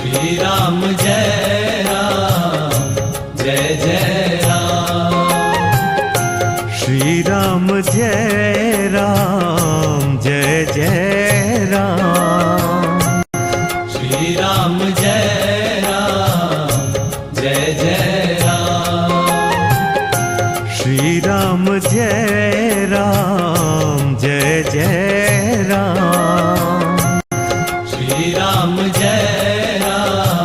श्री राम जय राम जय जय राम। श्री राम जय राम जय जय राम। श्री राम जय राम जय जय राम। श्री राम जय राम जय जय राम। श्री राम जय राम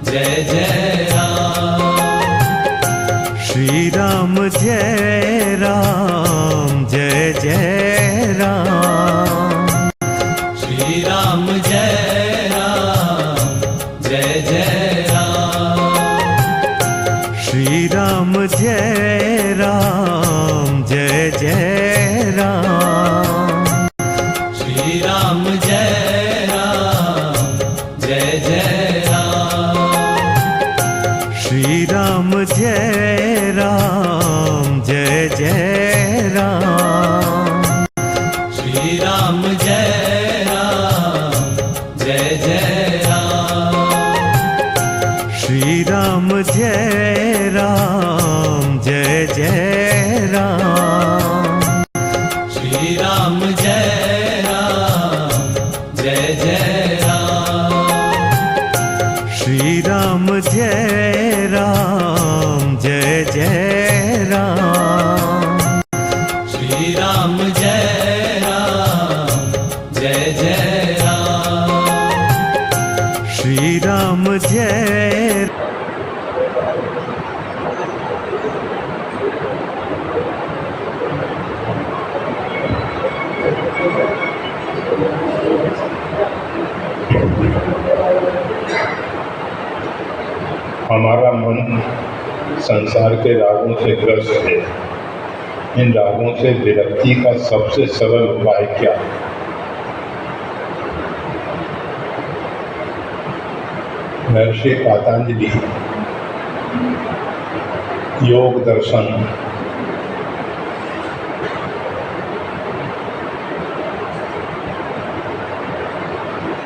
जय जय राम। श्री राम जय राम जय जय राम। श्री राम जय राम जय जय राम। श्री राम जय राम जय जय राम। श्री राम जय राम जय जय राम। श्री राम जय राम जय जय राम। श्री राम जय राम जय जय राम। श्री राम जय राम जय जय राम। श्री राम जय राम जय जय राम। श्री राम जय राम जय जय राम। श्री राम जय राम जय जय राम। श्री राम जय हमारा मन संसार के रागों से ग्रस्त है। इन रागों से विरक्ति का सबसे सरल उपाय क्या है? महर्षि पतंजलि योग दर्शन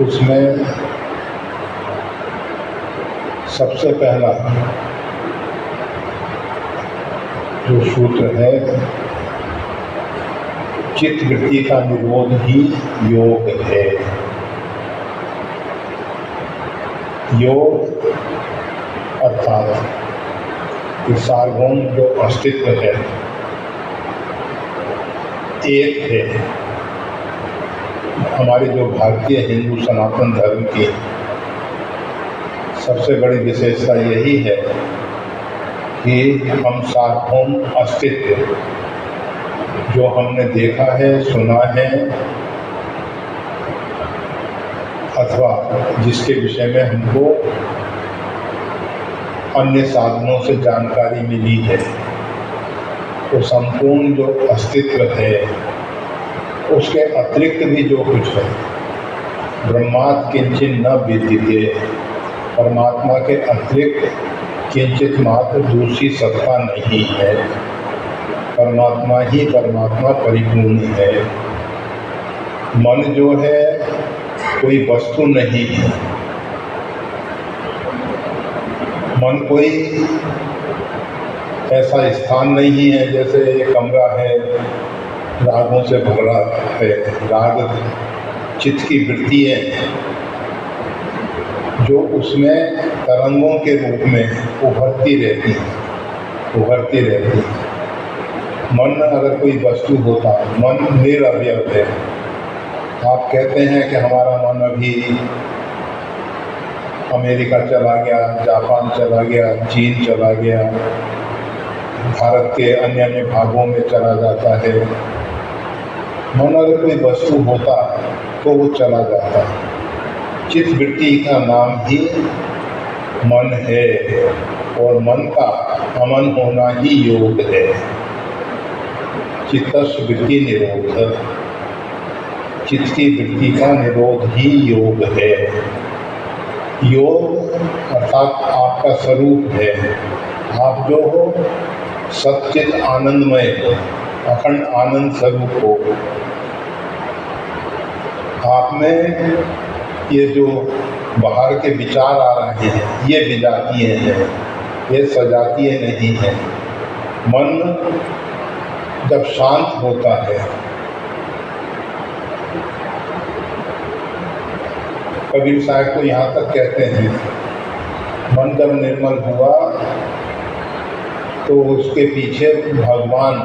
उसमें सबसे पहला जो सूत्र है, चित्त वृत्ति का निरोध ही योग है। योग अर्थात ये सार्वभौम जो अस्तित्व है, एक है। हमारे जो भारतीय हिंदू सनातन धर्म की सबसे बड़ी विशेषता यही है कि हम सार्वभौम अस्तित्व जो हमने देखा है, सुना है अथवा जिसके विषय में हमको अन्य साधनों से जानकारी मिली है, तो संपूर्ण जो अस्तित्व है उसके अतिरिक्त भी जो कुछ है, ब्रह्मात् किंचिन न विद्यते, परमात्मा के अतिरिक्त किंचित मात्र दूसरी सत्ता नहीं है। परमात्मा ही परमात्मा परिपूर्ण है। मन जो है कोई वस्तु नहीं है। मन कोई ऐसा स्थान नहीं है जैसे ये कमरा है, रागों से भरा है। राग चित्त की वृत्ति है जो उसमें तरंगों के रूप में उभरती रहती है। मन अगर कोई वस्तु होता, मन निरवयव है। आप कहते हैं कि हमारा मन अभी अमेरिका चला गया, जापान चला गया, चीन चला गया, भारत के अन्य अन्य भागों में चला जाता है। मन अगर कोई वस्तु होता तो वो चला जाता। चित्त वृत्ति का नाम ही मन है और मन का अमन होना ही योग है। चित्तस्य वृत्ति निरोध, चित्त की वृत्ति का निरोध ही योग है। योग अर्थात आपका स्वरूप है। आप जो हो सच्चित आनंदमय, अखंड आनंद स्वरूप हो। आप में ये जो बाहर के विचार आ रहे हैं, ये विजातीय हैं, ये सजातीय नहीं है। मन जब शांत होता है, कबीर साहब तो यहाँ तक कहते हैं, मन जब निर्मल हुआ तो उसके पीछे भगवान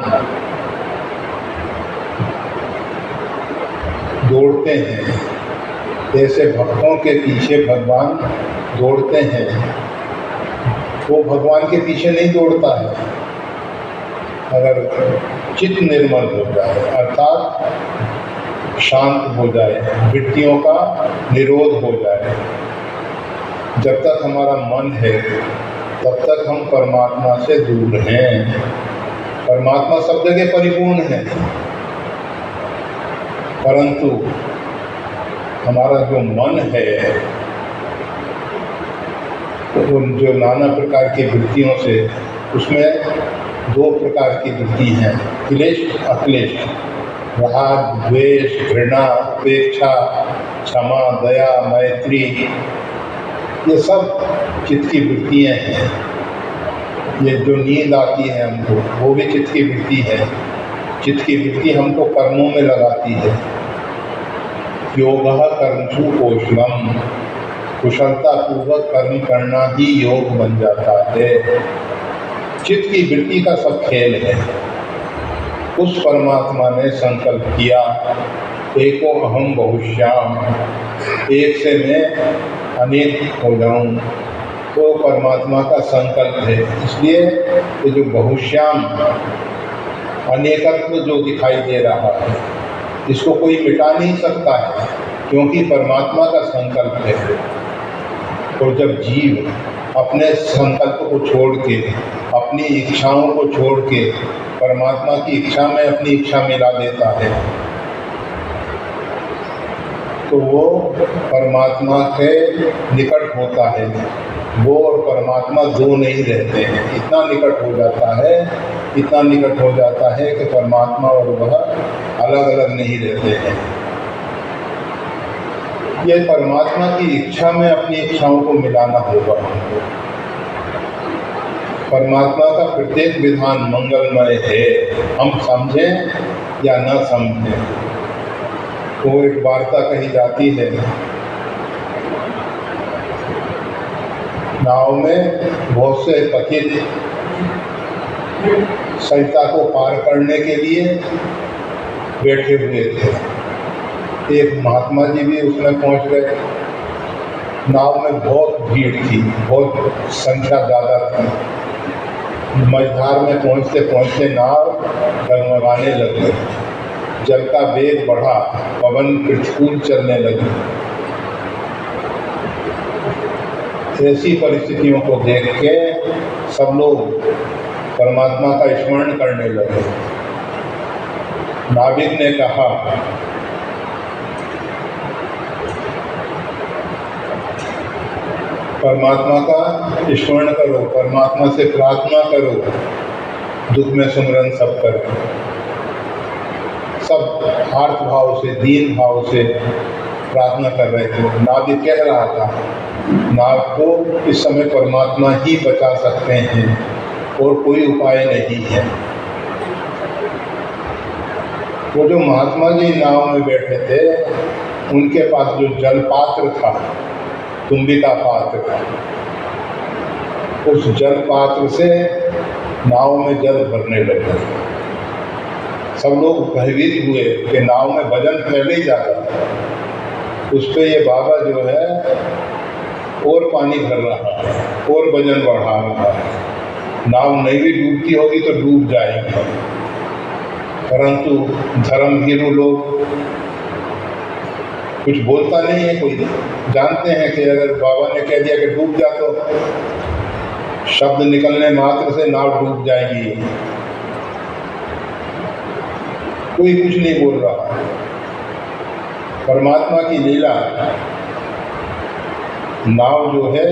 दौड़ते हैं, जैसे भक्तों के पीछे भगवान दौड़ते हैं। वो भगवान के पीछे नहीं दौड़ता है। अगर चित्त निर्मल हो जाए अर्थात शांत हो जाए, वृत्तियों का निरोध हो जाए, जब तक हमारा मन है तब तक हम परमात्मा से दूर हैं। परमात्मा सब जगह परिपूर्ण है, परंतु हमारा जो मन है उन जो नाना प्रकार की वृत्तियों से, उसमें दो प्रकार की वृत्ति हैं, क्लेश अक्लेश, राग द्वेष घृणा उपेक्षा क्षमा दया मैत्री, ये सब चित्त की वृत्तियाँ हैं। ये जो नींद आती है हमको, वो भी चित्त की वृत्ति है। चित्त की वृत्ति हमको कर्मों में लगाती है। योगः कर्मसु कौशलम, कुशलता पूर्वक कर्म करना ही योग बन जाता है। चित्त की वृत्ति का सब खेल है। उस परमात्मा ने संकल्प किया, एको अहम बहुश्याम, एक से मैं अनेक हो जाऊं, तो परमात्मा का संकल्प है। इसलिए ये जो बहुश्याम अनेकत्व जो दिखाई दे रहा है, इसको कोई मिटा नहीं सकता है, क्योंकि परमात्मा का संकल्प है। और जब जीव अपने संकल्प को छोड़ के, अपनी इच्छाओं को छोड़ के परमात्मा की इच्छा में अपनी इच्छा मिला देता है, तो वो परमात्मा के निकट होता है। वो और परमात्मा दो नहीं रहते हैं। इतना निकट हो जाता है, इतना निकट हो जाता है कि परमात्मा और वह अलग अलग नहीं रहते हैं। ये परमात्मा की इच्छा में अपनी इच्छाओं को मिलाना होगा हमको। परमात्मा का प्रत्येक विधान मंगलमय है, हम समझें या न समझें। तो एक वार्ता कही जाती है, नाव में बहुत से पथिक सरिता को पार करने के लिए बैठे हुए थे। एक महात्मा जी भी उसमें पहुंच गए। नाव में बहुत भीड़ थी, बहुत संख्या ज़्यादा थी। मझधार में पहुंचते पहुंचते नाव डगमगाने लगी, जल का वेग बढ़ा, पवन प्रतिकूल चलने लगी। ऐसी परिस्थितियों को देख के सब लोग परमात्मा का स्मरण करने लगे। नाविक ने कहा, परमात्मा का स्मरण करो, परमात्मा से प्रार्थना करो, दुख में सुमरन सब करो। सब आर्त भाव से, दीन भाव से प्रार्थना कर रहे थे। नाविक कह रहा था, नाव को इस समय परमात्मा ही बचा सकते हैं और कोई उपाय नहीं है। वो जो महात्मा जी नाव में बैठे थे, उनके पास जो जल पात्र था, तुम्बिका पात्र, उस जल पात्र से नाव में जल भरने लगे। सब लोग भयभीत हुए कि नाव में वजन पहले ही जा रहा था, उस पर ये बाबा जो है और पानी भर रहा है और वजन बढ़ा रहा है। नाव नहीं भी डूबती होगी तो डूब जाएगी। परंतु धर्मभीरू लोग, कुछ बोलता नहीं है कोई, जानते हैं कि अगर बाबा ने कह दिया कि डूब जा तो शब्द निकलने मात्र से नाव डूब जाएगी। कोई कुछ नहीं बोल रहा। परमात्मा की लीला, नाव जो है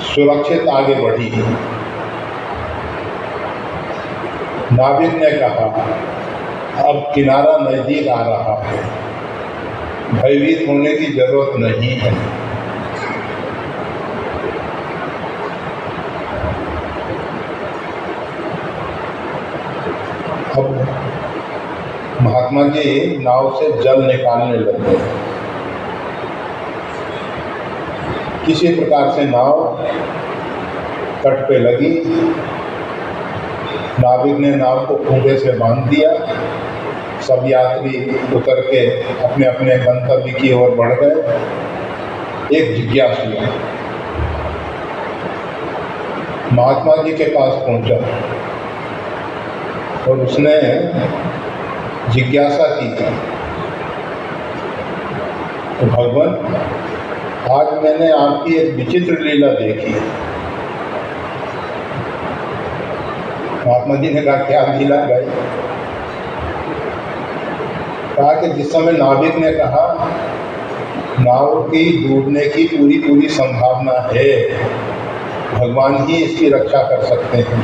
सुरक्षित आगे बढ़ी। नाविक ने कहा, अब किनारा नजदीक आ रहा है, भयभीत होने की जरूरत नहीं है। अब महात्मा जी नाव से जल निकालने लगे। किसी प्रकार से नाव तट पे लगी। नाविक ने नाव को खूंटे से बांध दिया। सब यात्री उतर के अपने अपने गंतव्य की ओर बढ़ गए। एक जिज्ञासु महात्मा जी के पास पहुंचा और उसने जिज्ञासा की, तो भगवान आज मैंने आपकी एक विचित्र लीला देखी। महात्मा जी ने कहा, क्या लीला भाई? कहा कि जिस समय नाविक ने कहा नाव की डूबने की पूरी संभावना है, भगवान ही इसकी रक्षा कर सकते हैं,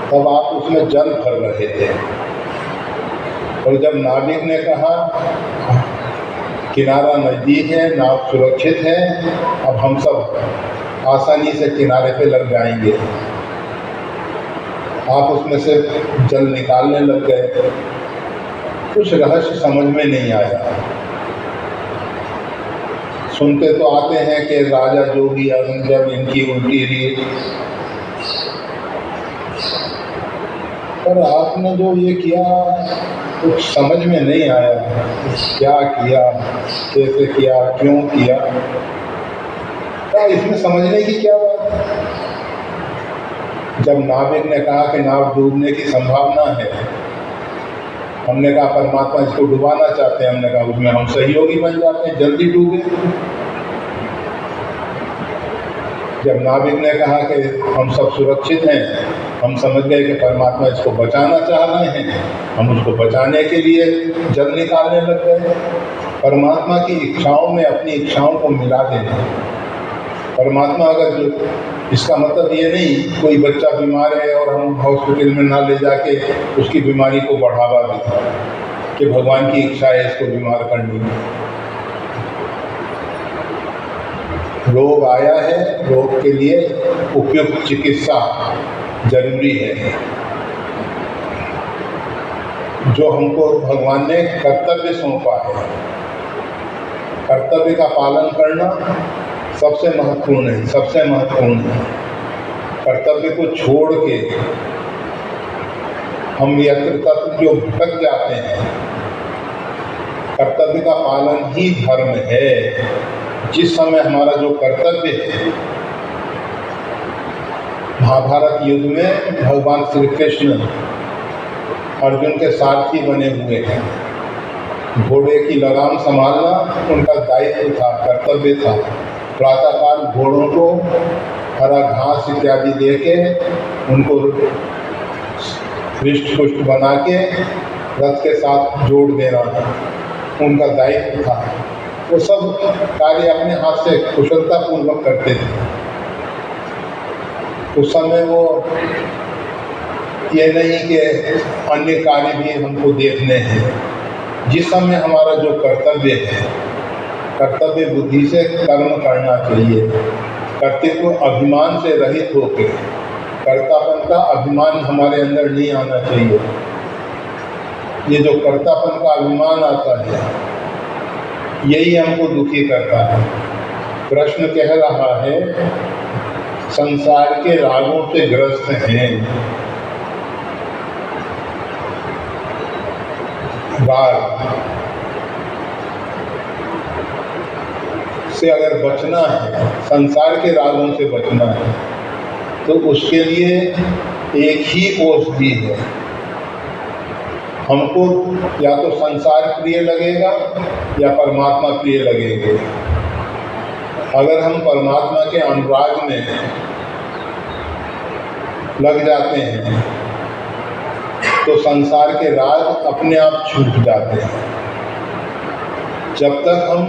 तब आप उसमें जल भर रहे थे। और जब नाविक ने कहा किनारा नजदीक है, नाव सुरक्षित है, अब हम सब आसानी से किनारे पे लग जाएंगे, आप उसमें से जल निकालने लग गए। कुछ रहस्य समझ में नहीं आया। सुनते तो आते हैं कि राजा जोगी अरंजब इनकी उल्टी रीत, पर आपने जो ये किया कुछ समझ में नहीं आया। क्या किया, कैसे किया, क्यों किया, क्या इसमें समझने की क्या बात है? जब नाविक ने कहा कि नाव डूबने की संभावना है, हमने कहा परमात्मा इसको डुबाना चाहते हैं, हमने कहा उसमें हम सहयोगी बन जाते हैं, जल्दी डूबे। जब नाविक ने कहा कि हम सब सुरक्षित हैं, हम समझ गए कि परमात्मा इसको बचाना चाह रहे हैं, हम उसको बचाने के लिए जल निकालने लग गए। परमात्मा की इच्छाओं में अपनी इच्छाओं को मिला देना। परमात्मा अगर जो, इसका मतलब ये नहीं कोई बच्चा बीमार है और हम हॉस्पिटल में ना ले जाके उसकी बीमारी को बढ़ावा दें कि भगवान की इच्छा है इसको बीमार करनी। रोग आया है, रोग के लिए उपयुक्त चिकित्सा जरूरी है, जो हमको भगवान ने कर्तव्य सौंपा है। कर्तव्य का पालन करना सबसे महत्वपूर्ण है, सबसे महत्वपूर्ण है। कर्तव्य को छोड़ के हम यत्र जो भटक जाते हैं, कर्तव्य का पालन ही धर्म है। जिस समय हमारा जो कर्तव्य है, महाभारत युद्ध में भगवान श्री कृष्ण अर्जुन के सारथी बने हुए हैं। घोड़े की लगाम संभालना उनका दायित्व था, कर्तव्य था। प्रातःकाल घोड़ों को हरा घास इत्यादि देके उनको हृष्ट पुष्ट बना के रथ के साथ जोड़ देना उनका दायित्व था। वो सब कार्य अपने हाथ से कुशलता पूर्वक करते थे। उस समय वो ये नहीं कि अन्य कार्य भी हमको देखने हैं। जिस समय हमारा जो कर्तव्य है, कर्तव्य बुद्धि से कर्म करना चाहिए। कर्तव्य अभिमान से रहित होकर, कर्तापन का अभिमान हमारे अंदर नहीं आना चाहिए। ये जो कर्तापन का अभिमान आता है, यही हमको दुखी करता है। कृष्ण कह रहा है संसार के रागों से ग्रस्त हैं। राग से अगर बचना है, संसार के रागों से बचना है, तो उसके लिए एक ही औषधि है। हमको या तो संसार प्रिय लगेगा या परमात्मा प्रिय लगेगा। अगर हम परमात्मा के अनुराग में लग जाते हैं तो संसार के राग अपने आप छूट जाते हैं। जब तक हम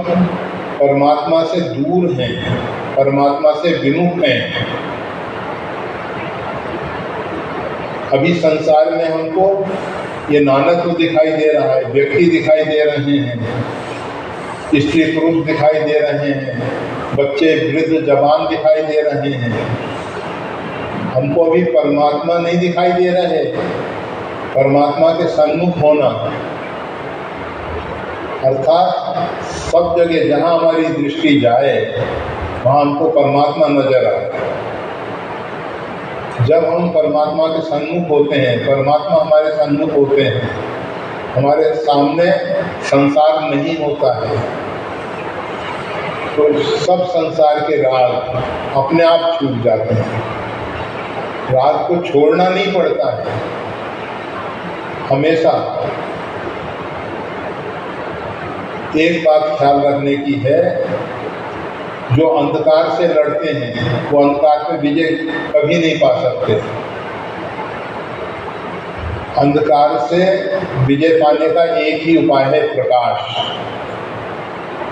परमात्मा से दूर हैं, परमात्मा से विमुख हैं, अभी संसार में हमको ये नानत्व दिखाई दे रहा है, व्यक्ति दिखाई दे रहे हैं, स्त्री पुरुष दिखाई दे रहे हैं, बच्चे वृद्ध जवान दिखाई दे रहे हैं। हमको अभी परमात्मा नहीं दिखाई दे रहे। परमात्मा के सन्मुख होना अर्थात सब जगह जहाँ हमारी दृष्टि जाए वहाँ हमको परमात्मा नजर आए। जब हम परमात्मा के सन्मुख होते हैं, परमात्मा हमारे सन्मुख होते हैं, हमारे सामने संसार नहीं होता है, तो सब संसार के राग अपने आप छूट जाते हैं। राग को छोड़ना नहीं पड़ता है। हमेशा एक बात ख्याल रखने की है, जो अंधकार से लड़ते हैं वो अंधकार पे विजय कभी नहीं पा सकते। अंधकार से विजय पाने का एक ही उपाय है, प्रकाश।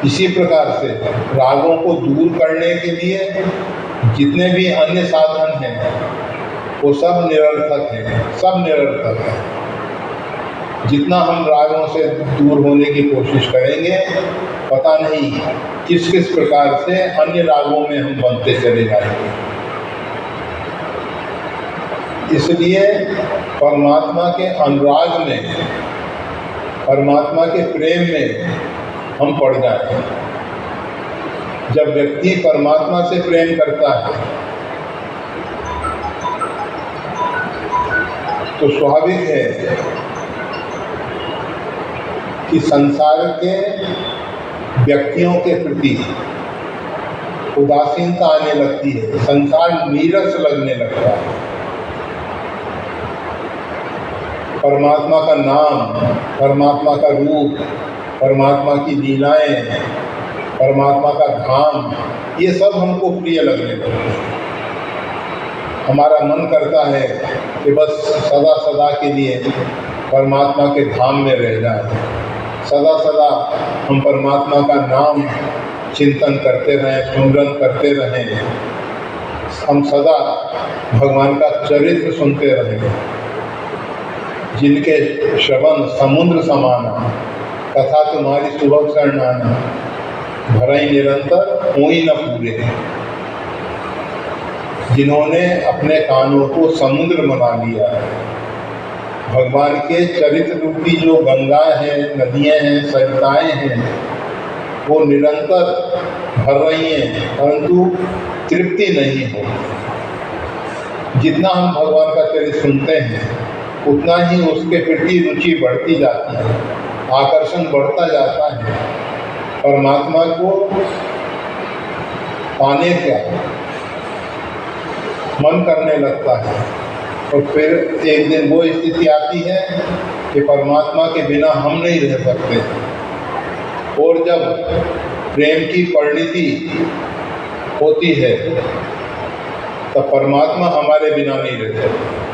इसी प्रकार से रागों को दूर करने के लिए जितने भी अन्य साधन हैं वो सब निरर्थक हैं, सब निरर्थक हैं। जितना हम रागों से दूर होने की कोशिश करेंगे, पता नहीं किस किस प्रकार से अन्य रागों में हम बनते चले जाएंगे। इसलिए परमात्मा के अनुराग में, परमात्मा के प्रेम में हम पड़ जाते हैं। जब व्यक्ति परमात्मा से प्रेम करता है तो स्वाभाविक है कि संसार के व्यक्तियों के प्रति उदासीनता आने लगती है, संसार नीरस लगने लगता है। परमात्मा का नाम, परमात्मा का रूप, परमात्मा की लीलाएं, परमात्मा का धाम, ये सब हमको प्रिय लगने लगते हैं। हमारा मन करता है कि बस सदा सदा के लिए परमात्मा के धाम में रह जाए, सदा सदा हम परमात्मा का नाम चिंतन करते रहें, सुमरन करते रहें, हम सदा भगवान का चरित्र सुनते रहें। जिनके श्रवण समुद्र समाना, कथा तुम्हारी सुबह शरण आना, भरई निरंतर हुई न पूरे। जिन्होंने अपने कानों को समुद्र बना लिया है, भगवान के चरित्र रूपी जो गंगा है, नदियां हैं, सरिताएं हैं, वो निरंतर भर रही हैं, परंतु तृप्ति नहीं हो। जितना हम भगवान का चरित्र सुनते हैं उतना ही उसके प्रति रुचि बढ़ती जाती है, आकर्षण बढ़ता जाता है। परमात्मा को पाने का मन करने लगता है, और फिर एक दिन वो स्थिति आती है कि परमात्मा के बिना हम नहीं रह सकते। और जब प्रेम की परिणति होती है तब परमात्मा हमारे बिना नहीं रहते।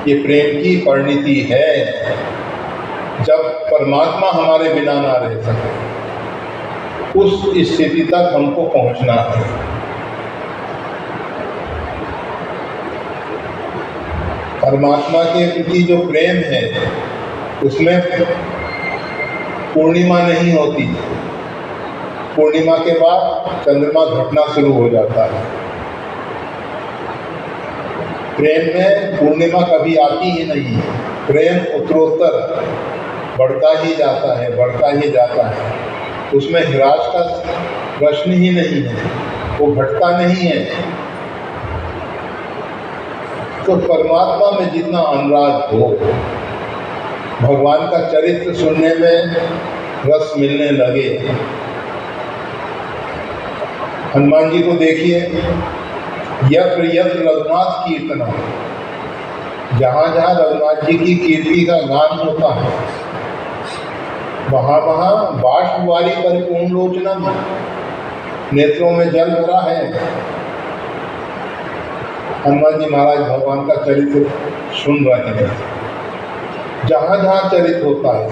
ये प्रेम की परिणति है, जब परमात्मा हमारे बिना ना रह सके, उस स्थिति तक हमको पहुंचना है। परमात्मा के प्रति जो प्रेम है उसमें पूर्णिमा नहीं होती। पूर्णिमा के बाद चंद्रमा घटना शुरू हो जाता है। प्रेम में पूर्णिमा कभी आती ही नहीं। प्रेम उत्तरोत्तर बढ़ता ही जाता है, बढ़ता ही जाता है। उसमें ह्रास का प्रश्न ही नहीं है, वो घटता नहीं है। तो परमात्मा में जितना अनुराग हो, भगवान का चरित्र सुनने में रस मिलने लगे। हनुमान जी को देखिए, यत्र यत्र रघुनाथ कीर्तना, जहाँ जहाँ रघुनाथ जी की कीर्ति का गान होता है वहाँ वहाँ बाष्पवारी परिपूर्ण लोचना, नेत्रों में जल भरा है। हनुमान जी महाराज भगवान का चरित्र सुन रहे हैं। जहाँ जहाँ चरित्र होता है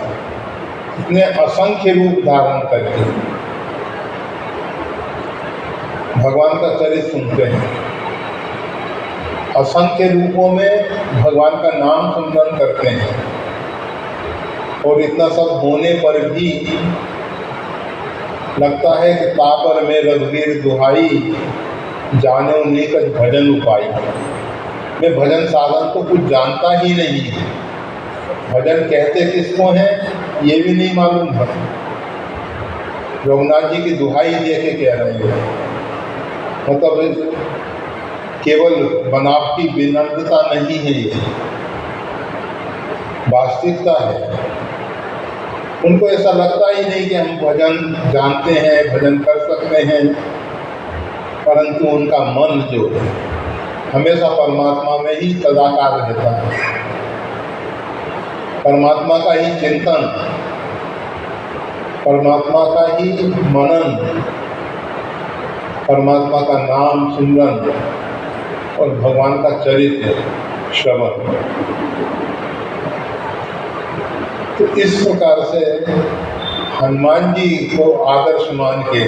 इतने असंख्य रूप धारण करके भगवान का चरित्र सुनते हैं। असंख्य रूपों में भगवान का नाम सुमरन करते हैं। और इतना सब होने पर भी लगता है कि तापर में रघुवीर दुहाई, जानो नीकज भजन उपाई। मैं भजन साधन तो कुछ जानता ही नहीं, भजन कहते किसको हैं ये भी नहीं मालूम है। रघुनाथ जी की दुहाई दे के कह रहे हैं, मतलब केवल बनावटी विनम्रता नहीं है, ये वास्तविकता है। उनको ऐसा लगता ही नहीं कि हम भजन जानते हैं, भजन कर सकते हैं, परंतु उनका मन जो है हमेशा परमात्मा में ही सदाकार रहता है। परमात्मा का ही चिंतन, परमात्मा का ही मनन, परमात्मा का नाम सुमरन और भगवान का चरित्र श्रवण। तो इस प्रकार से हनुमान जी को आदर्श मान के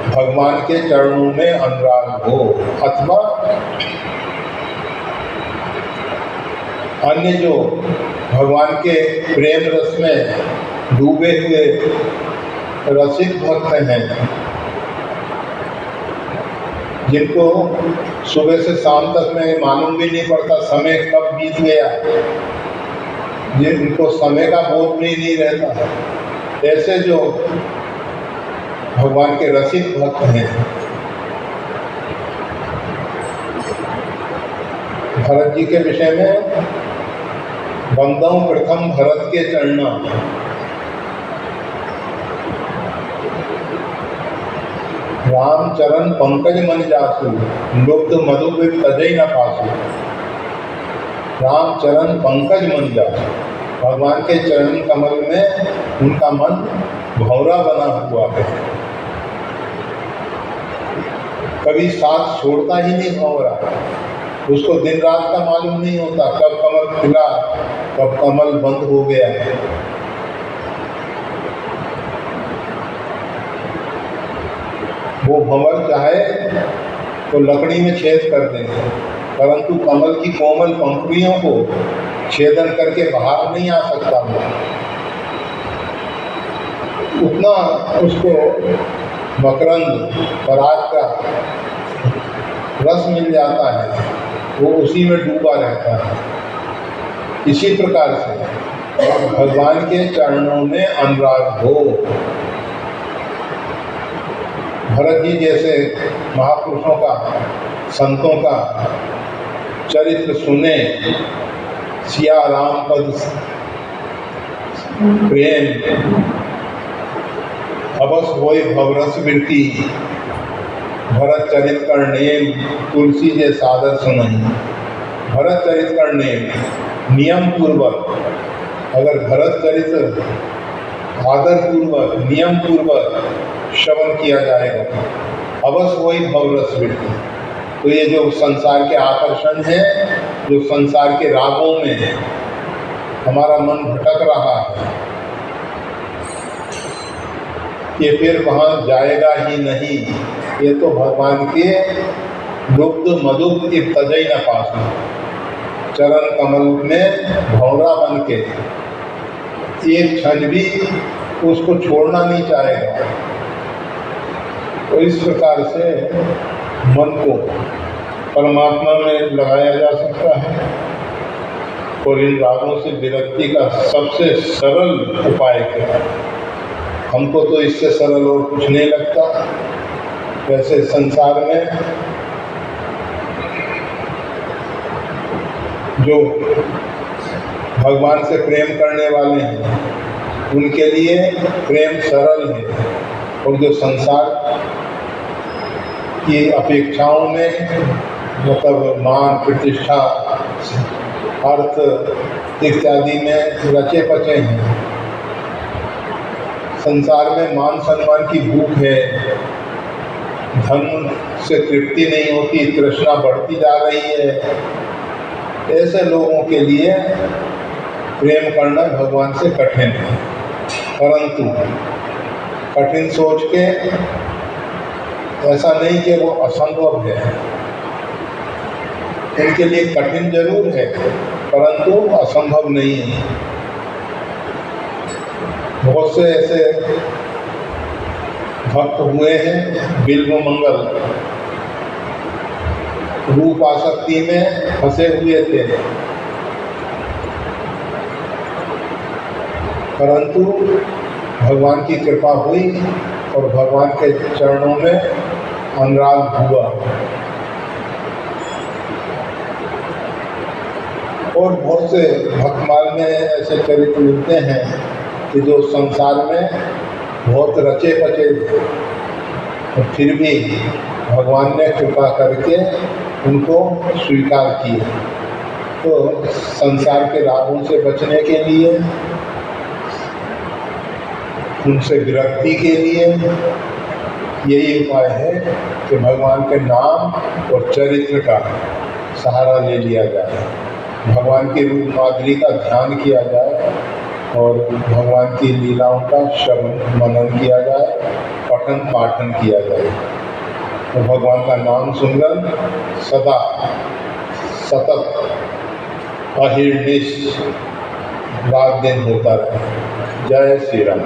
भगवान के चरणों में अनुराग हो, अथवा अन्य जो भगवान के प्रेम रस में डूबे हुए रसिक भक्त हैं, जिनको सुबह से शाम तक में मालूम भी नहीं पड़ता समय कब बीत गया, जिनको समय का बोध भी नहीं रहता, ऐसे जो भगवान के रसिक भक्त हैं, भरत जी के विषय में बंदों प्रथम भरत के चरणा, राम चरण पंकज मन जासु, लुप्त मधु तजई न पासु। राम चरण पंकज मन जासु, भगवान के चरण कमल में उनका मन भौरा बना हुआ है, कभी साथ छोड़ता ही नहीं भौरा। उसको दिन रात का मालूम नहीं होता, कब कमल खिला कब कमल बंद हो गया। वो भंवर चाहे तो लकड़ी में छेद कर देंगे, परंतु कमल की कोमल पंखुड़ियों को छेदन करके बाहर नहीं आ सकता। वो उतना उसको मकरंद पराग का रस मिल जाता है, वो उसी में डूबा रहता है। इसी प्रकार से भगवान के चरणों में अनुराग हो। भरत जी जैसे महापुरुषों का, संतों का चरित्र सुने, सिया राम पद प्रेम अवस होय भवरस बिरती, भरत चरित कर नेम तुलसी जे सादर सुनहि। भरत चरित कर नेम नियम पूर्वक, अगर भरत चरित्र आदर पूर्वक नियम पूर्वक श्रवण किया जाएगा, अवश्य वही भवरस बिरती। तो ये जो संसार के आकर्षण है, जो संसार के रागों में हमारा मन भटक रहा है, ये फिर वहाँ जाएगा ही नहीं। ये तो भगवान के लुब्ध मधुप की तजई न पासु, चरण कमल में भौरा बन के एक क्षण भी उसको छोड़ना नहीं चाहेगा। तो इस प्रकार से मन को परमात्मा में लगाया जा सकता है। और इन रागों से विरक्ति का सबसे सरल उपाय क्या है? हमको तो इससे सरल और कुछ नहीं लगता। वैसे संसार में जो भगवान से प्रेम करने वाले हैं, उनके लिए प्रेम सरल है, और जो संसार की अपेक्षाओं में मतलब मान प्रतिष्ठा अर्थ इत्यादि में रचे पचे हैं, संसार में मान सम्मान की भूख है, धन से तृप्ति नहीं होती, तृष्णा बढ़ती जा रही है, ऐसे लोगों के लिए प्रेम करना भगवान से कठिन है। परंतु कठिन सोच के ऐसा नहीं कि वो असंभव है, इनके लिए कठिन जरूर है परंतु असंभव नहीं है। बहुत से ऐसे भक्त हुए हैं बिल्व मंगल, रूप आसक्ति में फंसे हुए थे, परंतु भगवान की कृपा हुई और भगवान के चरणों में अनुराग हुआ। और बहुत से भक्तमाल में ऐसे चरित्र मिलते हैं कि जो संसार में बहुत रचे पचे और फिर भी भगवान ने कृपा करके उनको स्वीकार किया। तो संसार के रागों से बचने के लिए, उनसे विरक्ति के लिए यही उपाय है कि भगवान के नाम और चरित्र का सहारा ले लिया जाए, भगवान की रूप माधुरी का ध्यान किया जाए और भगवान की लीलाओं का श्रवण मनन किया जाए, पठन पाठन किया जाए। तो भगवान का नाम सुनकर सदा सतत अहिर्निश रात दिन होता रहे। जय श्री राम।